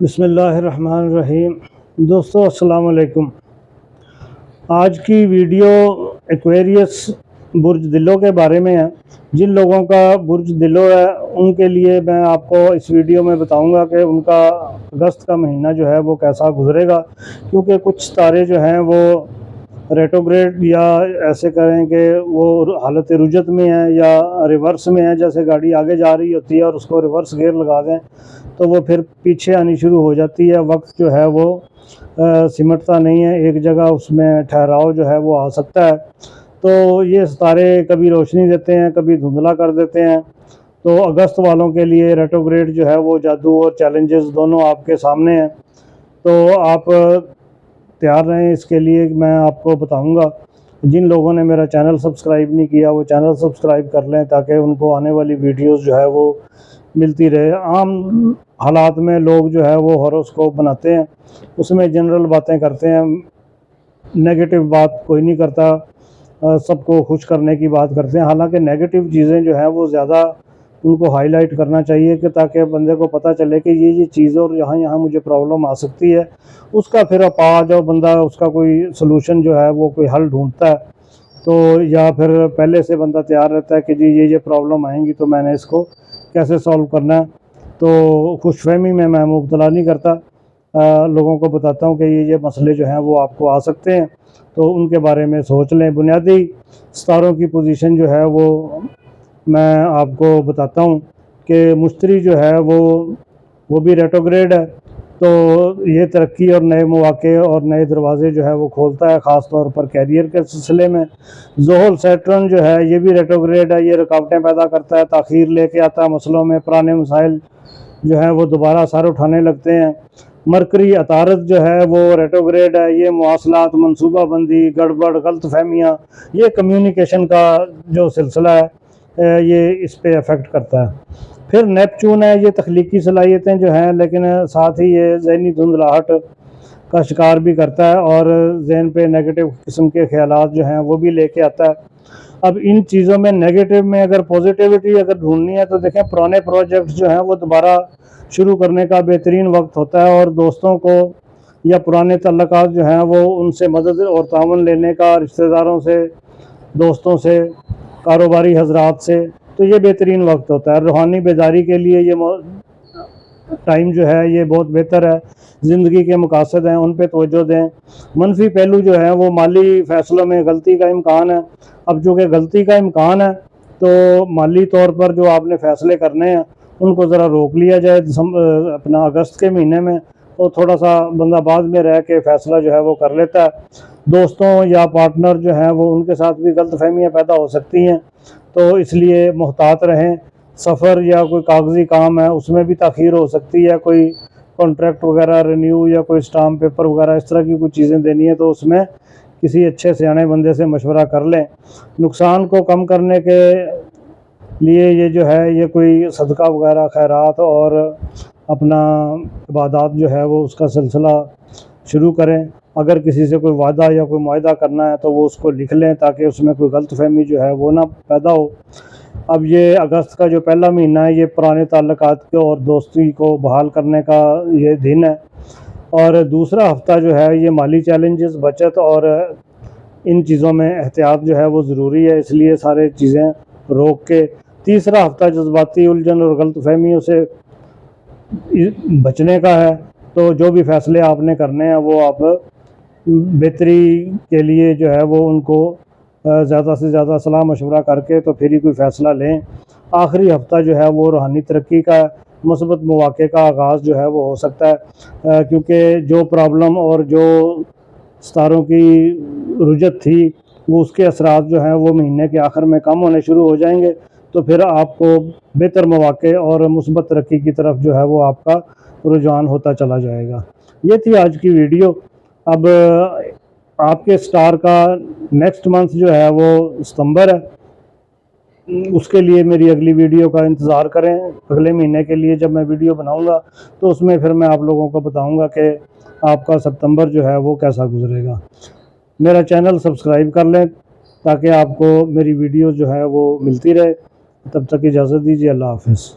بسم اللہ الرحمن الرحیم۔ دوستو السلام علیکم۔ آج کی ویڈیو ایکویریس برج دلو کے بارے میں ہے۔ جن لوگوں کا برج دلو ہے ان کے لیے میں آپ کو اس ویڈیو میں بتاؤں گا کہ ان کا اگست کا مہینہ جو ہے وہ کیسا گزرے گا، کیونکہ کچھ ستارے جو ہیں وہ ریٹروگریڈ یا ایسے کریں کہ وہ حالت رجت میں ہیں یا ریورس میں ہیں، جیسے گاڑی آگے جا رہی ہوتی ہے اور اس کو ریورس گیئر لگا دیں تو وہ پھر پیچھے آنی شروع ہو جاتی ہے، وقت جو ہے وہ سمٹتا نہیں ہے، ایک جگہ اس میں ٹھہراؤ جو ہے وہ آ سکتا ہے۔ تو یہ ستارے کبھی روشنی دیتے ہیں، کبھی دھندلا کر دیتے ہیں۔ تو اگست والوں کے لیے ریٹروگریڈ جو ہے وہ جادو اور چیلنجز دونوں آپ کے سامنے ہیں، تو آپ تیار رہیں اس کے لیے میں آپ کو بتاؤں گا۔ جن لوگوں نے میرا چینل سبسکرائب نہیں کیا وہ چینل سبسکرائب کر لیں تاکہ ان کو آنے والی ویڈیوز جو ہے وہ ملتی رہے۔ عام حالات میں لوگ جو ہے وہ ہاروسکوپ بناتے ہیں، اس میں جنرل باتیں کرتے ہیں، نیگیٹو بات کوئی نہیں کرتا، سب کو خوش کرنے کی بات کرتے ہیں۔ حالانکہ نیگیٹو چیزیں جو ہیں وہ زیادہ ان کو ہائی لائٹ کرنا چاہیے کہ تاکہ بندے کو پتہ چلے کہ یہ چیز اور یہاں مجھے پرابلم آ سکتی ہے، اس کا پھر آپ آ جاؤ بندہ اس کا کوئی سلوشن جو ہے وہ کوئی حل ڈھونڈتا ہے، تو یا پھر پہلے سے بندہ تیار رہتا ہے کہ جی یہ پرابلم آئیں گی تو میں نے اس کو کیسے سولو کرنا ہے۔ تو خوش فہمی میں مبتلا نہیں کرتا، لوگوں کو بتاتا ہوں کہ یہ مسئلے جو ہیں وہ آپ کو آ سکتے ہیں، تو ان کے بارے میں سوچ لیں۔ بنیادی ستاروں کی پوزیشن جو ہے وہ میں آپ کو بتاتا ہوں کہ مشتری جو ہے وہ بھی ریٹروگریڈ ہے، تو یہ ترقی اور نئے مواقع اور نئے دروازے جو ہے وہ کھولتا ہے، خاص طور پر کیریئر کے سلسلے میں۔ زحل سیٹرن جو ہے یہ بھی ریٹروگریڈ ہے، یہ رکاوٹیں پیدا کرتا ہے، تاخیر لے کے آتا ہے مسئلوں میں، پرانے مسائل جو ہیں وہ دوبارہ سر اٹھانے لگتے ہیں۔ مرکری عطارد جو ہے وہ ریٹروگریڈ ہے، یہ مواصلات، منصوبہ بندی، گڑبڑ، غلط فہمیاں، یہ کمیونیکیشن کا جو سلسلہ ہے یہ اس پہ افیکٹ کرتا ہے۔ پھر نیپچون ہے، یہ تخلیقی صلاحیتیں جو ہیں لیکن ساتھ ہی یہ ذہنی دھندلاہٹ کا شکار بھی کرتا ہے اور ذہن پہ نیگیٹو قسم کے خیالات جو ہیں وہ بھی لے کے آتا ہے۔ اب ان چیزوں میں نیگیٹو میں اگر پوزیٹیوٹی اگر ڈھونڈنی ہے تو دیکھیں پرانے پروجیکٹس جو ہیں وہ دوبارہ شروع کرنے کا بہترین وقت ہوتا ہے، اور دوستوں کو یا پرانے تعلقات جو ہیں وہ ان سے مدد اور تعاون لینے کا، رشتہ داروں سے، دوستوں سے، کاروباری حضرات سے، تو یہ بہترین وقت ہوتا ہے۔ روحانی بیداری کے لیے یہ ٹائم جو ہے یہ بہت بہتر ہے۔ زندگی کے مقاصد ہیں ان پہ توجہ دیں۔ منفی پہلو جو ہے وہ مالی فیصلوں میں غلطی کا امکان ہے۔ اب جو کہ غلطی کا امکان ہے تو مالی طور پر جو آپ نے فیصلے کرنے ہیں ان کو ذرا روک لیا جائے اپنا اگست کے مہینے میں، تو تھوڑا سا بندہ بعد میں رہ کے فیصلہ جو ہے وہ کر لیتا ہے۔ دوستوں یا پارٹنر جو ہیں وہ ان کے ساتھ بھی غلط فہمیاں پیدا ہو سکتی ہیں، تو اس لیے محتاط رہیں۔ سفر یا کوئی کاغذی کام ہے اس میں بھی تاخیر ہو سکتی ہے، کوئی کانٹریکٹ وغیرہ رینیو یا کوئی اسٹامپ پیپر وغیرہ اس طرح کی کوئی چیزیں دینی ہے تو اس میں کسی اچھے سیانے بندے سے مشورہ کر لیں۔ نقصان کو کم کرنے کے لیے یہ جو ہے یہ کوئی صدقہ وغیرہ، خیرات اور اپنا عبادات جو ہے وہ اس کا سلسلہ شروع کریں۔ اگر کسی سے کوئی وعدہ یا کوئی معاہدہ کرنا ہے تو وہ اس کو لکھ لیں تاکہ اس میں کوئی غلط فہمی جو ہے وہ نہ پیدا ہو۔ اب یہ اگست کا جو پہلا مہینہ ہے یہ پرانے تعلقات کو اور دوستی کو بحال کرنے کا یہ دن ہے، اور دوسرا ہفتہ جو ہے یہ مالی چیلنجز، بچت اور ان چیزوں میں احتیاط جو ہے وہ ضروری ہے، اس لیے سارے چیزیں روک کے۔ تیسرا ہفتہ جذباتی الجھن اور غلط فہمیوں سے بچنے کا ہے، تو جو بھی فیصلے آپ نے کرنے ہیں وہ آپ بہتری کے لیے جو ہے وہ ان کو زیادہ سے زیادہ صلاح مشورہ کر کے تو پھر ہی کوئی فیصلہ لیں۔ آخری ہفتہ جو ہے وہ روحانی ترقی کا، مثبت مواقع کا آغاز جو ہے وہ ہو سکتا ہے، کیونکہ جو پرابلم اور جو ستاروں کی رجت تھی وہ اس کے اثرات جو ہیں وہ مہینے کے آخر میں کم ہونے شروع ہو جائیں گے، تو پھر آپ کو بہتر مواقع اور مثبت ترقی کی طرف جو ہے وہ آپ کا رجحان ہوتا چلا جائے گا۔ یہ تھی آج کی ویڈیو۔ اب آپ کے سٹار کا نیکسٹ منتھ جو ہے وہ ستمبر ہے، اس کے لیے میری اگلی ویڈیو کا انتظار کریں۔ اگلے مہینے کے لیے جب میں ویڈیو بناؤں گا تو اس میں پھر میں آپ لوگوں کو بتاؤں گا کہ آپ کا ستمبر جو ہے وہ کیسا گزرے گا۔ میرا چینل سبسکرائب کر لیں تاکہ آپ کو میری ویڈیو جو ہے وہ ملتی رہے۔ تب تک اجازت دیجیے، اللہ حافظ۔